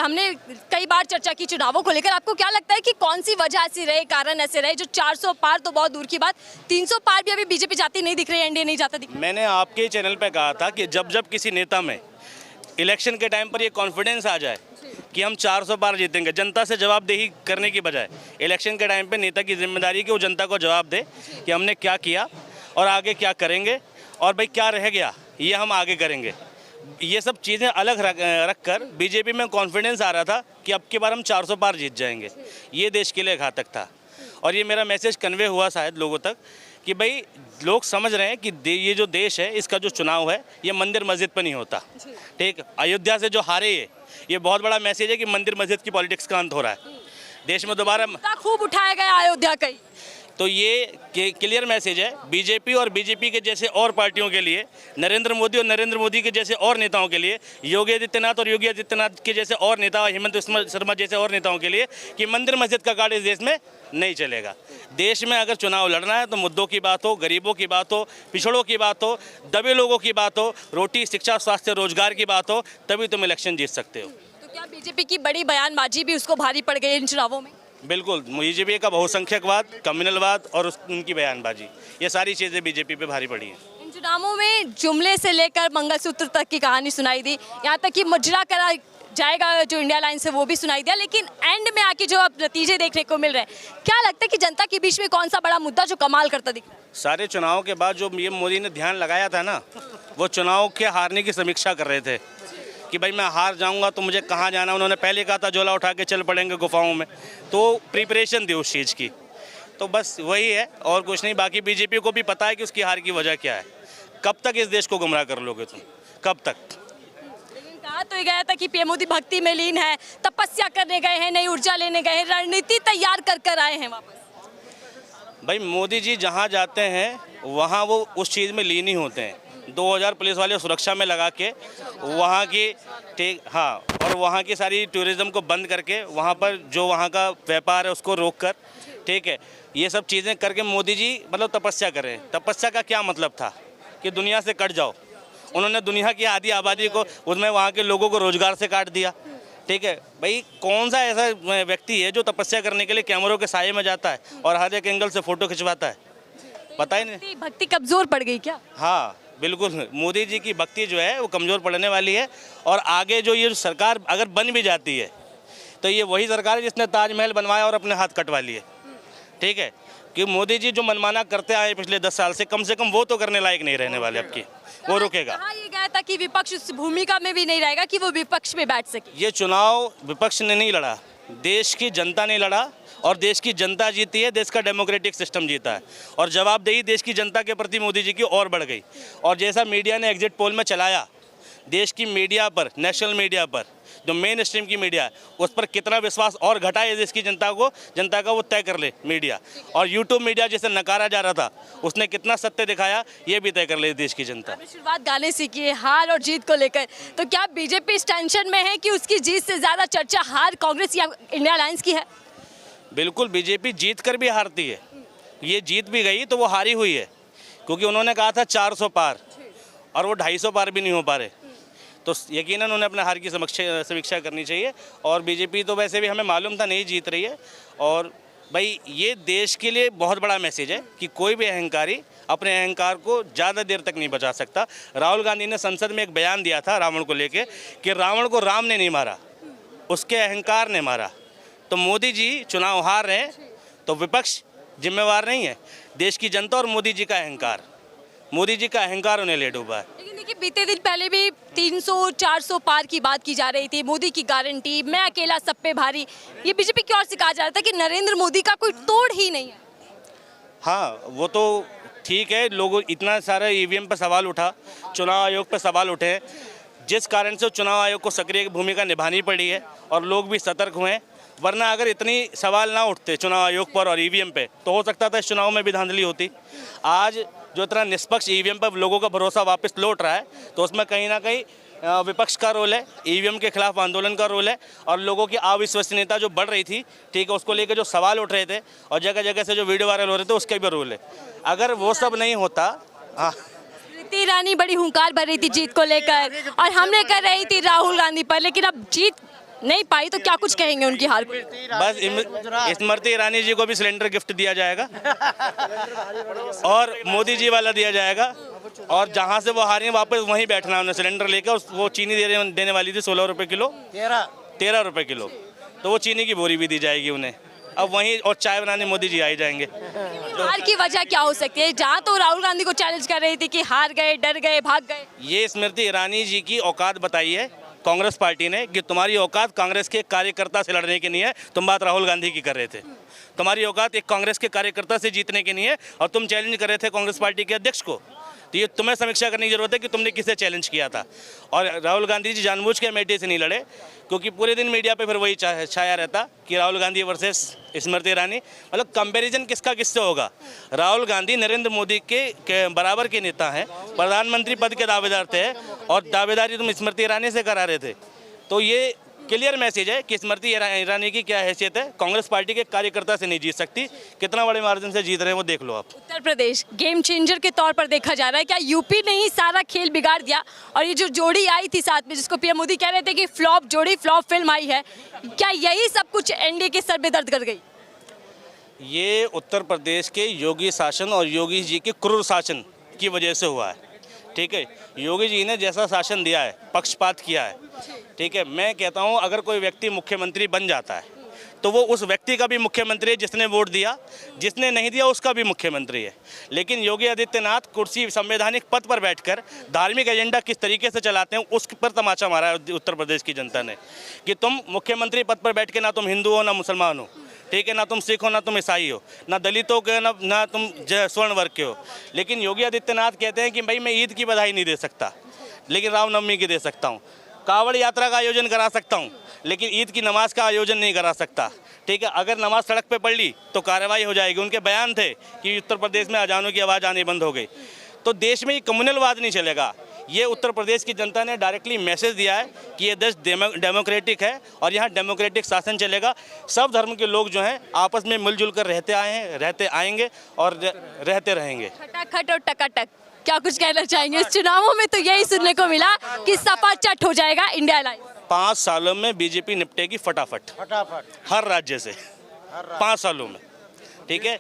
हमने कई बार चर्चा की चुनावों को लेकर, आपको क्या लगता है कि कौन सी वजह ऐसी रहे, कारण ऐसे रहे जो 400 पार तो बहुत दूर की बात, 300 पार भी अभी बीजेपी जाती नहीं दिख रही है, एनडीए नहीं जाता दिख रहा है? मैंने आपके चैनल पे कहा था कि जब जब किसी नेता में इलेक्शन के टाइम पर ये कॉन्फिडेंस आ जाए कि हम 400 पार जीतेंगे, जनता से जवाबदेही करने की बजाय इलेक्शन के टाइम पे नेता की जिम्मेदारी है कि वो जनता को जवाब दे कि हमने क्या किया और आगे क्या करेंगे और भाई क्या रह गया ये हम आगे करेंगे। ये सब चीज़ें अलग रख कर बीजेपी में कॉन्फिडेंस आ रहा था कि अब की बार हम 400 पार जीत जाएंगे। ये देश के लिए घातक था और ये मेरा मैसेज कन्वे हुआ शायद लोगों तक कि भाई लोग समझ रहे हैं कि ये जो देश है इसका जो चुनाव है ये मंदिर मस्जिद पर नहीं होता। ठीक, अयोध्या से जो हारे ये बहुत बड़ा मैसेज है कि मंदिर मस्जिद की पॉलिटिक्स का अंत हो रहा है देश में दोबारा। खूब उठाया गया अयोध्या का ही, तो ये क्लियर मैसेज है बीजेपी और बीजेपी के जैसे और पार्टियों के लिए, नरेंद्र मोदी और नरेंद्र मोदी के जैसे और नेताओं के लिए, योगी आदित्यनाथ और योगी आदित्यनाथ के जैसे और नेता, हेमंत शर्मा जैसे और नेताओं के लिए कि मंदिर मस्जिद का कार्ड इस देश में नहीं चलेगा। देश में अगर चुनाव लड़ना है तो मुद्दों की बात हो, गरीबों की बात हो, पिछड़ों की बात हो, दबे लोगों की बात हो, रोटी शिक्षा स्वास्थ्य रोजगार की बात हो, तभी तुम इलेक्शन जीत सकते हो। तो क्या बीजेपी की बड़ी बयानबाजी भी उसको भारी पड़ गई इन चुनावों में? बिल्कुल, बीजेपी का बहुसंख्यकवाद, कम्युनलवाद और उनकी बयानबाजी, ये सारी चीज़ें बीजेपी पे भारी पड़ी हैं। इन चुनावों में जुमले से लेकर मंगलसूत्र तक की कहानी सुनाई दी, यहाँ तक कि मुजरा करा जाएगा जो इंडिया लाइन से वो भी सुनाई दिया, लेकिन एंड में आके जो अब नतीजे देखने को मिल रहे हैं, क्या लगता है कि जनता के बीच में कौन सा बड़ा मुद्दा जो कमाल करता दिख रहा है? सारे चुनाव के बाद जो ये मोदी ने ध्यान लगाया था ना, वो चुनाव के हारने की समीक्षा कर रहे थे कि भाई मैं हार जाऊंगा तो मुझे कहाँ जाना। उन्होंने पहले कहा था झोला उठा के चल पड़ेंगे गुफाओं में, तो प्रिपरेशन थी उस चीज़ की। तो बस वही है और कुछ नहीं। बाकी बीजेपी को भी पता है कि उसकी हार की वजह क्या है। कब तक इस देश को गुमराह कर लोगे तुम, कब तक? लेकिन कहा तो ये गया था कि पीएम मोदी भक्ति में लीन है, तपस्या करने गए हैं, नई ऊर्जा लेने गए हैं, रणनीति तैयार कर आए हैं वापस। भाई मोदी जी जहाँ जाते हैं वहाँ वो उस चीज़ में लीन ही होते हैं। 2000 पुलिस वाले सुरक्षा में लगा के वहाँ की, ठीक, हाँ, और वहाँ की सारी टूरिज़्म को बंद करके वहाँ पर जो वहाँ का व्यापार है उसको रोक कर, ठीक है, ये सब चीज़ें करके मोदी जी मतलब तपस्या कर रहे हैं। तपस्या का क्या मतलब था कि दुनिया से कट जाओ। उन्होंने दुनिया की आधी आबादी को, उसमें वहाँ के लोगों को रोज़गार से काट दिया। ठीक है भाई, कौन सा ऐसा व्यक्ति है जो तपस्या करने के लिए कैमरों के साये में जाता है और हर एक एंगल से फ़ोटो खिंचवाता है? पता ही नहीं। भक्ति कमजोर पड़ गई क्या? हाँ बिल्कुल, मोदी जी की भक्ति जो है वो कमज़ोर पड़ने वाली है। और आगे जो ये सरकार अगर बन भी जाती है तो ये वही सरकार है जिसने ताजमहल बनवाया और अपने हाथ कटवा लिए। ठीक है, कि मोदी जी जो मनमाना करते आए पिछले 10 साल से कम वो तो करने लायक नहीं रहने वाले। अब की वो रुकेगा। कहा ये गया था कि विपक्ष उस भूमिका में भी नहीं रहेगा कि वो विपक्ष में बैठ सके। ये चुनाव विपक्ष ने नहीं लड़ा, देश की जनता ने लड़ा और देश की जनता जीती है, देश का डेमोक्रेटिक सिस्टम जीता है और जवाबदेही देश की जनता के प्रति मोदी जी की और बढ़ गई। और जैसा मीडिया ने एग्जिट पोल में चलाया, देश की मीडिया पर, नेशनल मीडिया पर, जो मेन स्ट्रीम की मीडिया है उस पर कितना विश्वास और घटा है देश की जनता का वो तय कर ले मीडिया। और यूट्यूब मीडिया जिसे नकारा जा रहा था उसने कितना सत्य दिखाया ये भी तय कर ले देश की जनता। शुरुआत गाने से की है हार और जीत को लेकर, तो क्या बीजेपी इस टेंशन में है कि उसकी जीत से ज़्यादा चर्चा हार कांग्रेस या इंडिया अलायंस की है? बिल्कुल, बीजेपी जीत कर भी हारती है। ये जीत भी गई तो वो हारी हुई है, क्योंकि उन्होंने कहा था 400 पार और वो 250 पार भी नहीं हो पा रहे। तो यकीनन उन्हें अपने हार की समीक्षा करनी चाहिए। और बीजेपी तो वैसे भी हमें मालूम था नहीं जीत रही है। और भाई ये देश के लिए बहुत बड़ा मैसेज है कि कोई भी अहंकारी अपने अहंकार को ज़्यादा देर तक नहीं बचा सकता। राहुल गांधी ने संसद में एक बयान दिया था रावण को लेके कि रावण को राम ने नहीं मारा, उसके अहंकार ने मारा। तो मोदी जी चुनाव हार रहे हैं तो विपक्ष जिम्मेवार नहीं है, देश की जनता और मोदी जी का अहंकार। मोदी जी का अहंकार उन्हें ले डूबा है। लेकिन देखिए बीते दिन पहले भी 300-400 पार की बात की जा रही थी, मोदी की गारंटी, मैं अकेला सब पे भारी। ये बीजेपी की ओर से कहा जा रहा था कि नरेंद्र मोदी का कोई तोड़ ही नहीं है। हाँ वो तो ठीक है, लोगों इतना सारा ईवीएम पर सवाल उठा, चुनाव आयोग पर सवाल उठे, जिस कारण से चुनाव आयोग को सक्रिय भूमिका निभानी पड़ी है और लोग भी सतर्क हुए हैं। वरना अगर इतनी सवाल ना उठते चुनाव आयोग पर और ईवीएम पे तो हो सकता था इस चुनाव में भी धांधली होती। आज जो इतना निष्पक्ष ईवीएम पर लोगों का भरोसा वापस लौट रहा है तो उसमें कहीं ना कहीं विपक्ष का रोल है, ईवीएम के खिलाफ आंदोलन का रोल है और लोगों की अविश्वसनीयता जो बढ़ रही थी, ठीक है, उसको लेकर जो सवाल उठ रहे थे और जगह जगह से जो वीडियो वायरल हो रहे थे उसका भी रोल है। अगर वो सब नहीं होता, हाँ, स्मृति ईरानी बड़ी हुंकार भर रही थी जीत को लेकर और हमले कर रही थी राहुल गांधी पर, लेकिन अब जीत नहीं पाई तो क्या कुछ कहेंगे उनकी हार को? बस स्मृति ईरानी जी को भी सिलेंडर गिफ्ट दिया जाएगा और मोदी जी वाला दिया जाएगा, और जहाँ से वो हारी वापस वहीं बैठना उन्हें सिलेंडर लेकर। वो चीनी देने वाली थी 16 रुपये किलो, 13 रुपये किलो, तो वो चीनी की बोरी भी दी जाएगी उन्हें अब वहीं, और चाय बनाने मोदी जी आ ही जाएंगे। हार की वजह क्या हो सकती है? जहाँ तो राहुल गांधी को चैलेंज कर रही थी कि हार गए, डर गए, भाग गए। ये स्मृति ईरानी जी की औकात बताई है कांग्रेस पार्टी ने कि तुम्हारी औकात कांग्रेस के कार्यकर्ता से लड़ने की नहीं है। तुम बात राहुल गांधी की कर रहे थे, तुम्हारी औकात एक कांग्रेस के कार्यकर्ता से जीतने की नहीं है, और तुम चैलेंज कर रहे थे कांग्रेस पार्टी के अध्यक्ष को। तो ये तुम्हें समीक्षा करने की जरूरत है कि तुमने किसे चैलेंज किया था। और राहुल गांधी जी जानबूझ के अमेठी से नहीं लड़े, क्योंकि पूरे दिन मीडिया पे फिर वही छाया रहता कि राहुल गांधी वर्सेस स्मृति ईरानी। मतलब कंपैरिजन किसका किससे होगा? राहुल गांधी नरेंद्र मोदी के बराबर के नेता हैं, प्रधानमंत्री पद के दावेदार थे, और दावेदारी तुम स्मृति ईरानी से करा रहे थे। तो ये क्लियर मैसेज है कि स्मृति ईरानी की क्या हैसियत है, कांग्रेस पार्टी के कार्यकर्ता से नहीं जीत सकती। कितना बड़े मार्जिन से जीत रहे हैं वो देख लो आप। उत्तर प्रदेश गेम चेंजर के तौर पर देखा जा रहा है, क्या यूपी ने ही सारा खेल बिगाड़ दिया? और ये जो जोड़ी आई थी साथ में, जिसको पीएम मोदी कह रहे थे कि फ्लॉप जोड़ी, फ्लॉप फिल्म आई है, क्या यही सब कुछ एनडीए के सर में दर्द कर गई? ये उत्तर प्रदेश के योगी शासन और योगी जी के क्रूर शासन की वजह से हुआ है। ठीक है, योगी जी ने जैसा शासन दिया है, पक्षपात किया है। ठीक है, मैं कहता हूँ अगर कोई व्यक्ति मुख्यमंत्री बन जाता है तो वो उस व्यक्ति का भी मुख्यमंत्री है जिसने वोट दिया, जिसने नहीं दिया उसका भी मुख्यमंत्री है। लेकिन योगी आदित्यनाथ कुर्सी संवैधानिक पद पर बैठकर धार्मिक एजेंडा किस तरीके से चलाते हैं उस पर तमाचा मारा है उत्तर प्रदेश की जनता ने, कि तुम मुख्यमंत्री पद पर बैठ के ना तुम हिंदू हो ना मुसलमान हो, ठीक है, ना तुम सिख हो ना तुम ईसाई हो, ना दलितों के ना तुम स्वर्ण वर्ग के हो। लेकिन योगी आदित्यनाथ कहते हैं कि भाई मैं ईद की बधाई नहीं दे सकता, लेकिन रामनवमी की दे सकता हूँ, कांवड़ यात्रा का आयोजन करा सकता हूँ, लेकिन ईद की नमाज का आयोजन नहीं करा सकता। ठीक है, अगर नमाज सड़क पे पढ़ ली तो कार्रवाई हो जाएगी। उनके बयान थे कि उत्तर प्रदेश में अजानों की आवाज़ आनी बंद हो गई। तो देश में ये कम्युनलवाद नहीं चलेगा। ये उत्तर प्रदेश की जनता ने डायरेक्टली मैसेज दिया है कि ये देश डेमोक्रेटिक है और यहाँ डेमोक्रेटिक शासन चलेगा। सब धर्म के लोग जो हैं आपस में मिलजुल कर रहते आए हैं, रहते आएंगे और रहते रहेंगे। खटाखट और टकाटक, क्या कुछ कहना चाहेंगे? इस चुनावों में तो यही सुनने को मिला कि सपा चट हो जाएगा इंडिया अलायंस। 5 सालों में बीजेपी निपटेगी फटाफट हर राज्य से, 5 सालों में। ठीक है,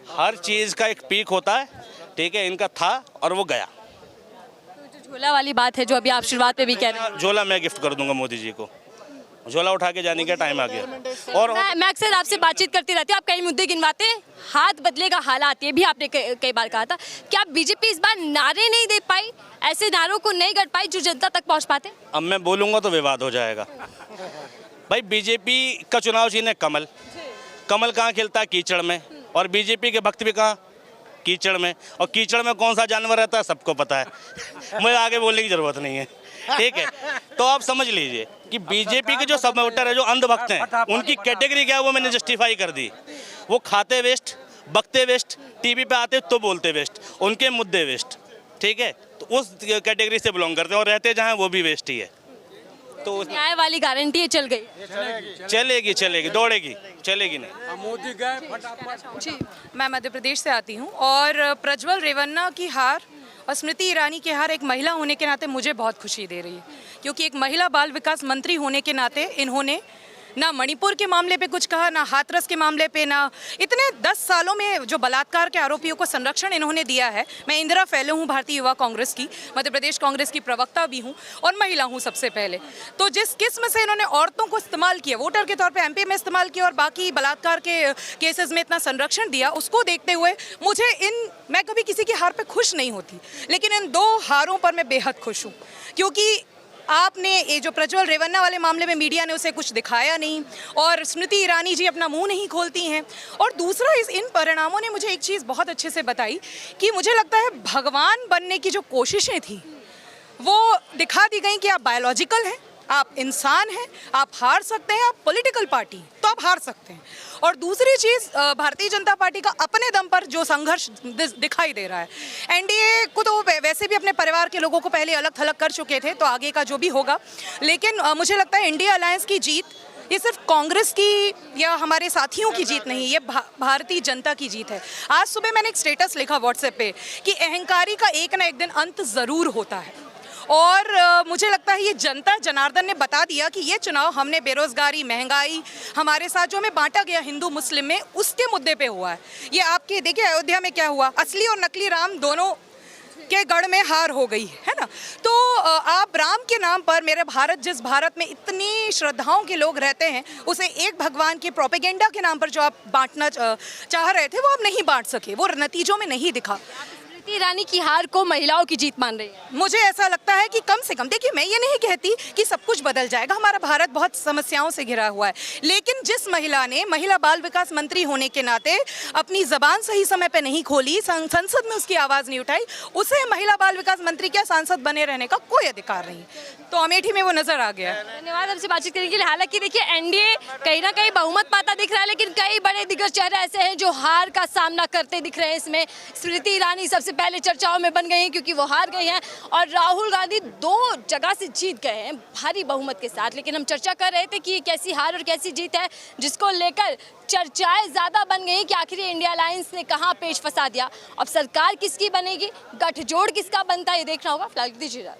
हर चीज़ का एक पीक होता है। ठीक है, इनका था और वो गया। तो जो झोला वाली बात है जो अभी आप शुरुआत में भी कह रहे हैं, झोला मैं गिफ्ट कर दूंगा मोदी जी को। झोला उठा के जाने का टाइम आ गया। और मैं अक्सर आपसे बातचीत करती रहती हूँ, आप कई मुद्दे गिनवाते हैं, हाथ बदलेगा हालात, ये भी आपने कई बार कहा था। क्या बीजेपी इस बार नारे नहीं दे पाई, ऐसे नारों को नहीं गढ़ पाई जो जनता तक पहुँच पाते? अब मैं बोलूँगा तो विवाद हो जाएगा। भाई बीजेपी का चुनाव चिन्ह है कमल। कमल कहाँ खिलता है? कीचड़ में। और बीजेपी के भक्त भी कहाँ? कीचड़ में। और कीचड़ में कौन सा जानवर रहता है सबको पता है, मुझे आगे बोलने की जरूरत नहीं है। ठीक है, तो आप समझ लीजिए कि बीजेपी के जो सब वोटर है, जो अंधभक्त हैं, उनकी कैटेगरी क्या है वो मैंने जस्टिफाई कर दी। वो खाते वेस्ट, बकते वेस्ट, टीवी पे आते तो बोलते वेस्ट, उनके मुद्दे वेस्ट। ठीक है, तो उस कैटेगरी से बिलोंग करते हैं, और रहते जहाँ वो भी वेस्ट ही है। तो न्याय वाली गारंटी है, चल गई? चलेगी, चलेगी, दौड़ेगी, चलेगी नहीं। मोदी गए फटाफट। जी, मैं मध्य प्रदेश से आती हूँ और प्रज्वल रेवन्ना की हार और स्मृति ईरानी की हार एक महिला होने के नाते मुझे बहुत खुशी दे रही है, क्योंकि एक महिला बाल विकास मंत्री होने के नाते इन्होंने ना मणिपुर के मामले पे कुछ कहा, ना हाथरस के मामले पे, ना इतने 10 सालों में जो बलात्कार के आरोपियों को संरक्षण इन्होंने दिया है। मैं इंदिरा फैले हूँ भारतीय युवा कांग्रेस की, मध्य प्रदेश कांग्रेस की प्रवक्ता भी हूँ और महिला हूँ सबसे पहले। तो जिस किस्म से इन्होंने औरतों को इस्तेमाल किया, वोटर के तौर पर एमपी में इस्तेमाल किया और बाकी बलात्कार के केसेस में इतना संरक्षण दिया, उसको देखते हुए मैं कभी किसी की हार पर खुश नहीं होती, लेकिन इन 2 हारों पर मैं बेहद खुश हूँ। क्योंकि आपने ये जो प्रज्वल रेवन्ना वाले मामले में मीडिया ने उसे कुछ दिखाया नहीं और स्मृति ईरानी जी अपना मुंह नहीं खोलती हैं। और दूसरा, इन परिणामों ने मुझे एक चीज़ बहुत अच्छे से बताई कि मुझे लगता है भगवान बनने की जो कोशिशें थी वो दिखा दी गई कि आप बायोलॉजिकल हैं, आप इंसान हैं, आप हार सकते हैं, आप पॉलिटिकल पार्टी तो आप हार सकते हैं। और दूसरी चीज़, भारतीय जनता पार्टी का अपने दम पर जो संघर्ष दिखाई दे रहा है, एनडीए को तो वैसे भी अपने परिवार के लोगों को पहले अलग थलग कर चुके थे, तो आगे का जो भी होगा, लेकिन मुझे लगता है इंडिया अलायंस की जीत ये सिर्फ कांग्रेस की या हमारे साथियों की जीत नहीं, ये भारतीय जनता की जीत है। आज सुबह मैंने एक स्टेटस लिखा व्हाट्सएप पे कि अहंकारी का एक ना एक दिन अंत ज़रूर होता है, और मुझे लगता है ये जनता जनार्दन ने बता दिया कि ये चुनाव हमने बेरोजगारी, महंगाई, हमारे साथ जो हमें बांटा गया हिंदू मुस्लिम में, उसके मुद्दे पे हुआ है। ये आपके देखिए अयोध्या में क्या हुआ, असली और नकली राम दोनों के गढ़ में हार हो गई है ना। तो आप राम के नाम पर, मेरे भारत, जिस भारत में इतनी श्रद्धाओं के लोग रहते हैं, उसे एक भगवान के प्रोपेगेंडा के नाम पर जो आप बांटना चाह रहे थे वो आप नहीं बांट सके, वो नतीजों में नहीं दिखा। स्मृति ईरानी की हार को महिलाओं की जीत मान रही है। मुझे ऐसा लगता है कि कम से कम, देखिए मैं ये नहीं कहती कि सब कुछ बदल जाएगा, हमारा भारत बहुत समस्याओं से घिरा हुआ है, लेकिन जिस महिला ने महिला बाल विकास मंत्री होने के नाते अपनी जबान सही समय पे नहीं खोली, संसद में उसकी आवाज़ नहीं उठाई, उसे महिला बाल विकास मंत्री क्या सांसद बने रहने का कोई अधिकार नहीं। तो अमेठी में वो नजर आ गया। धन्यवाद हमसे बातचीत करने के लिए। हालांकि देखिए एनडीए कहीं ना कहीं बहुमत पाता दिख रहा है, लेकिन कई बड़े दिग्गज चेहरे ऐसे हैं जो हार का सामना करते दिख रहे हैं। इसमें स्मृति ईरानी सबसे पहले चर्चाओं में बन गई हैं क्योंकि वो हार गई हैं, और राहुल गांधी 2 जगह से जीत गए हैं भारी बहुमत के साथ। लेकिन हम चर्चा कर रहे थे कि ये कैसी हार और कैसी जीत है, जिसको लेकर चर्चाएं ज़्यादा बन गई कि आखिर इंडिया अलायंस ने कहाँ पेच फंसा दिया। अब सरकार किसकी बनेगी, गठजोड़ किसका बनता है, ये देखना होगा। फिलहाल दीजिए।